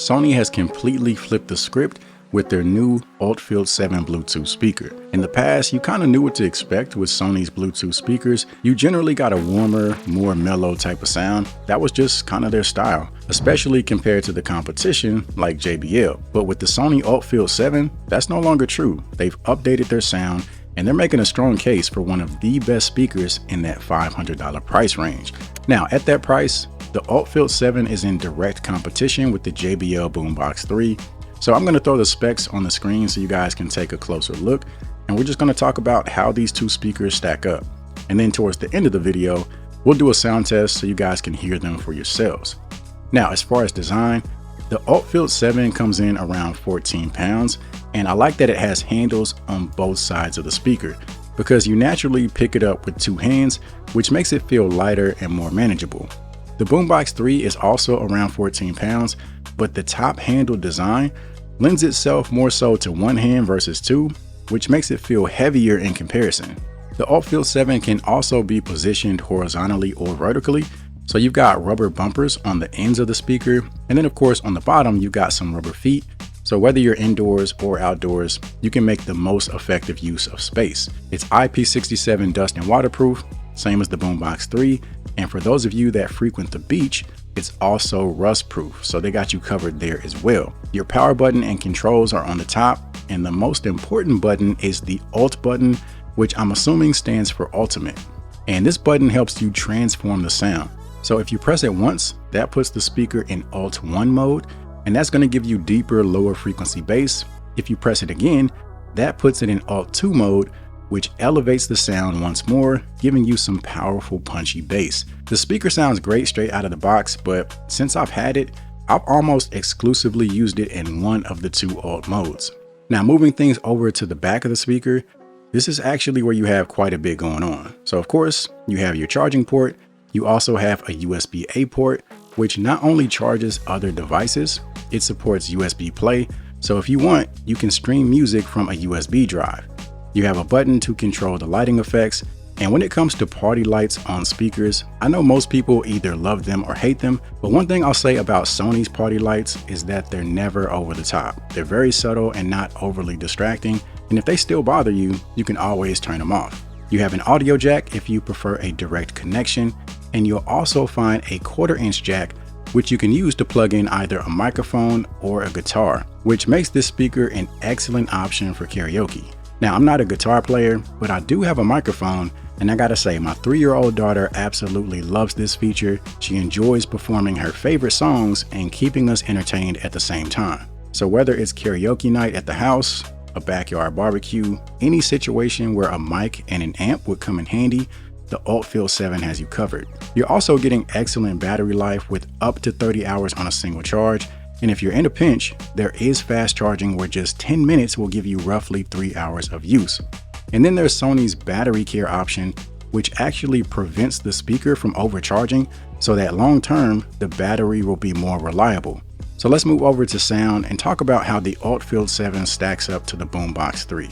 Sony has completely flipped the script with their new Ult Field 7 Bluetooth speaker. In the past, you kind of knew what to expect with Sony's Bluetooth speakers. You generally got a warmer, more mellow type of sound. That was just kind of their style, especially compared to the competition like JBL. But with the Sony Ult Field 7, that's no longer true. They've updated their sound and they're making a strong case for one of the best speakers in that $500 price range. Now, at that price, the Ult Field 7 is in direct competition with the JBL Boombox 3. So I'm going to throw the specs on the screen so you guys can take a closer look. And we're just going to talk about how these two speakers stack up. And then towards the end of the video, we'll do a sound test so you guys can hear them for yourselves. Now, as far as design, the Ult Field 7 comes in around 14 pounds. And I like that it has handles on both sides of the speaker because you naturally pick it up with two hands, which makes it feel lighter and more manageable. The Boombox 3 is also around 14 pounds, but the top handle design lends itself more so to one hand versus two, which makes it feel heavier in comparison. The Ult Field 7 can also be positioned horizontally or vertically, so you've got rubber bumpers on the ends of the speaker, and then of course on the bottom you've got some rubber feet, so whether you're indoors or outdoors, you can make the most effective use of space. It's IP67 dust and waterproof, same as the Boombox 3, and for those of you that frequent the beach, it's also rust proof, so they got you covered there as well. Your power button and controls are on the top, and the most important button is the Ult button, which I'm assuming stands for Ultimate. And this button helps you transform the sound. So if you press it once, that puts the speaker in Ult 1 mode, and that's going to give you deeper, lower frequency bass. If you press it again, that puts it in Ult 2 mode, which elevates the sound once more, giving you some powerful punchy bass. The speaker sounds great straight out of the box, but since I've had it, I've almost exclusively used it in one of the two Ult modes. Now moving things over to the back of the speaker, this is actually where you have quite a bit going on. So of course, you have your charging port, you also have a USB-A port, which not only charges other devices, it supports USB Play, so if you want, you can stream music from a USB drive. You have a button to control the lighting effects, and when it comes to party lights on speakers, I know most people either love them or hate them, but one thing I'll say about Sony's party lights is that they're never over the top. They're very subtle and not overly distracting, and if they still bother you, you can always turn them off. You have an audio jack if you prefer a direct connection, and you'll also find a 1/4-inch jack which you can use to plug in either a microphone or a guitar, which makes this speaker an excellent option for karaoke. Now, I'm not a guitar player, but I do have a microphone, and I gotta say, my 3-year-old daughter absolutely loves this feature. She enjoys performing her favorite songs and keeping us entertained at the same time. So whether it's karaoke night at the house, a backyard barbecue, any situation where a mic and an amp would come in handy, the Ult Field 7 has you covered. You're also getting excellent battery life with up to 30 hours on a single charge. And if you're in a pinch, there is fast charging where just 10 minutes will give you roughly 3 hours of use. And then there's Sony's battery care option, which actually prevents the speaker from overcharging so that long term, the battery will be more reliable. So let's move over to sound and talk about how the Ult Field 7 stacks up to the Boombox 3.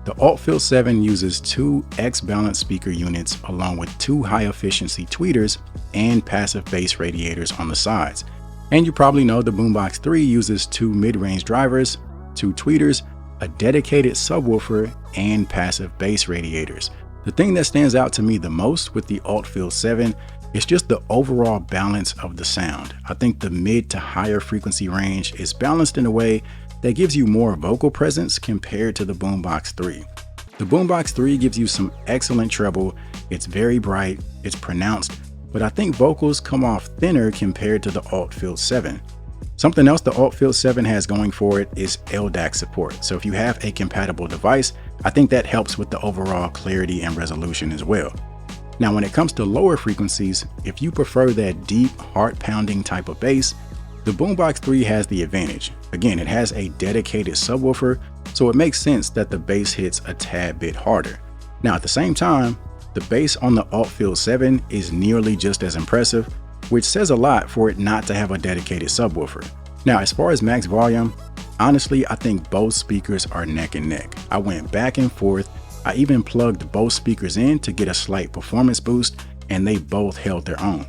The Ult Field 7 uses two X-balanced speaker units along with two high-efficiency tweeters and passive bass radiators on the sides. And you probably know the Boombox 3 uses two mid-range drivers, two tweeters, a dedicated subwoofer, and passive bass radiators. The thing that stands out to me the most with the Ult Field 7 is just the overall balance of the sound. I think the mid to higher frequency range is balanced in a way that gives you more vocal presence compared to the Boombox 3. The Boombox 3 gives you some excellent treble, it's very bright, it's pronounced, but I think vocals come off thinner compared to the Ult Field 7. Something else the Ult Field 7 has going for it is LDAC support, so if you have a compatible device, I think that helps with the overall clarity and resolution as well. Now when it comes to lower frequencies, if you prefer that deep, heart-pounding type of bass, the Boombox 3 has the advantage. Again, it has a dedicated subwoofer, so it makes sense that the bass hits a tad bit harder. Now at the same time, the bass on the Ult Field 7 is nearly just as impressive, which says a lot for it not to have a dedicated subwoofer. Now as far as max volume, honestly I think both speakers are neck and neck. I went back and forth, I even plugged both speakers in to get a slight performance boost, and they both held their own.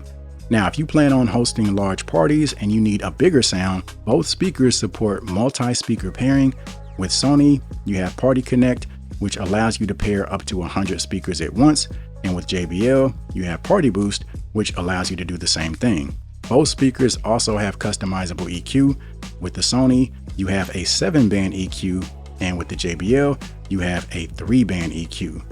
Now, if you plan on hosting large parties and you need a bigger sound, both speakers support multi-speaker pairing. With Sony, you have Party Connect, which allows you to pair up to 100 speakers at once. And with JBL, you have Party Boost, which allows you to do the same thing. Both speakers also have customizable EQ. With the Sony, you have a 7-band EQ, and with the JBL, you have a 3-band EQ.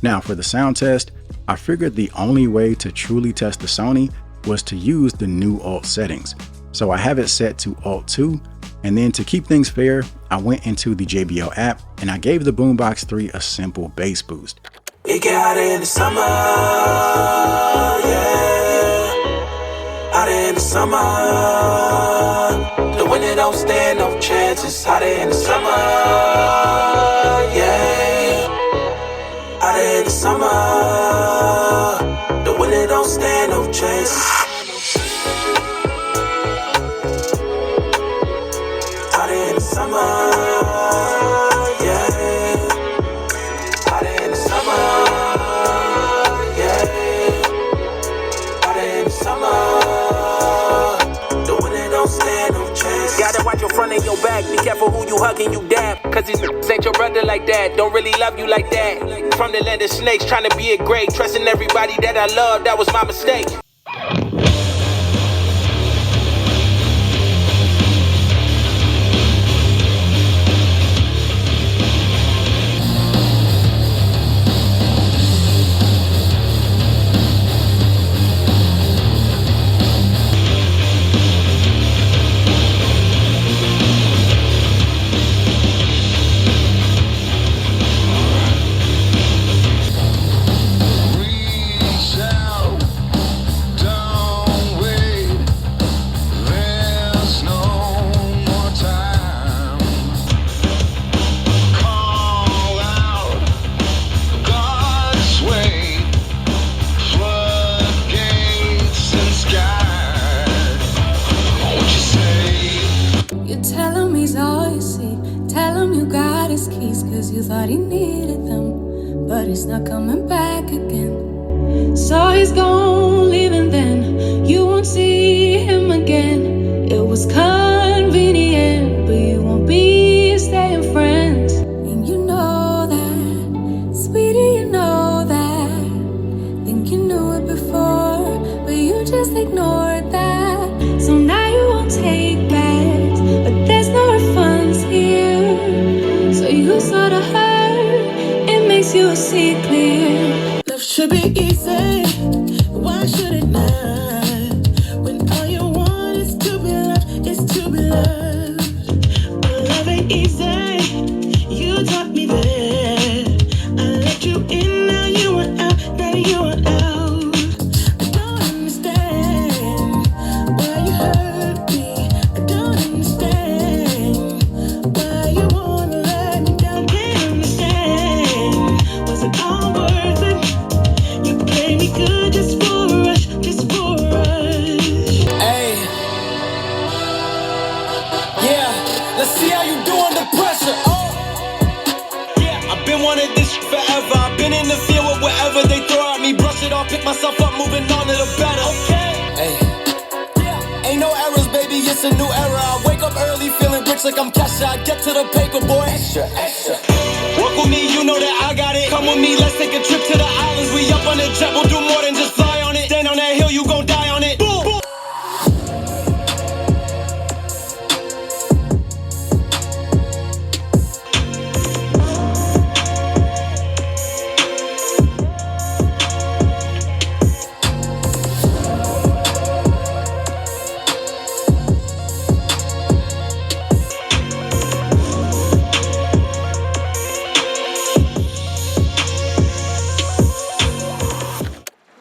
Now for the sound test, I figured the only way to truly test the Sony was to use the new Ult settings. So I have it set to Ult 2, and then to keep things fair, I went into the JBL app and I gave the Boombox 3 a simple bass boost. It get hotter in the summer, yeah. Hotter in the summer. The winter don't stand no chances. Hotter in the summer, yeah. Hotter in the summer. The winter don't stand no chances. Hotter in the summer, yeah. Hotter in the summer, yeah. Hotter in the summer. The winter don't stand no chance. Gotta watch your front and your back. Be careful who you hug and you dab. Cause these niggas ain't your brother like that. Don't really love you like that. From the land of snakes, trying to be a great. Trusting everybody that I love, that was my mistake. You thought he needed them, but he's not coming back again. So he's gone, leaving then. You won't see him again. It was convenient, but you won't be staying friends. And you know that, sweetie, you know that. Think you knew it before, but you just ignored that. So now you won't take backs, but there's no refunds here. So you sort of hurt, it makes you see clear. Love should be easy, why should it not? When all you want is to be loved, is to be loved. But love ain't easy, you taught me that. I let you in, now you want out, now you want out. I don't understand why you hurt me. I don't understand why you wanna let me down. Can't understand, was it all worth it? You play me good just for a rush, just for a rush. Hey, yeah, let's see how you do under pressure. Oh, yeah, I've been wanting this forever. I've been in the field with whatever they throw at me. Brush it off, pick myself up, moving on to the better. Okay, hey, yeah, ain't no errors, baby, it's a new era. I wake up early, feeling rich like I'm Kesha. I get to the paper, boy. Extra, extra. Work with me, you know that I got it. Come with me, let's take a trip to the islands. We up on the jet, we'll do more than just fly on it. Stand on that hill, you gon' die on it. Boom, boom.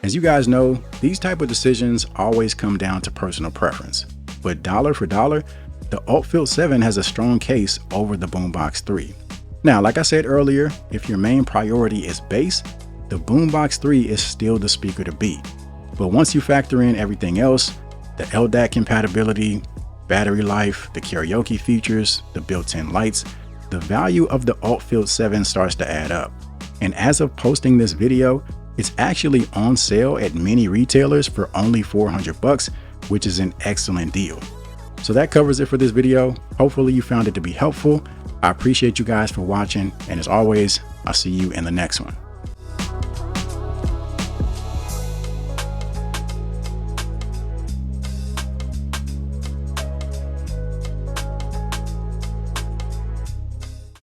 As you guys know, these type of decisions always come down to personal preference. But dollar for dollar, the Ult Field 7 has a strong case over the Boombox 3. Now, like I said earlier, if your main priority is bass, the Boombox 3 is still the speaker to beat. But once you factor in everything else, the LDAC compatibility, battery life, the karaoke features, the built-in lights, the value of the Ult Field 7 starts to add up. And as of posting this video, It's actually on sale at many retailers for only $400, which is an excellent deal. So that covers it for this video. Hopefully you found it to be helpful. I appreciate you guys for watching, and as always, I'll see you in the next one.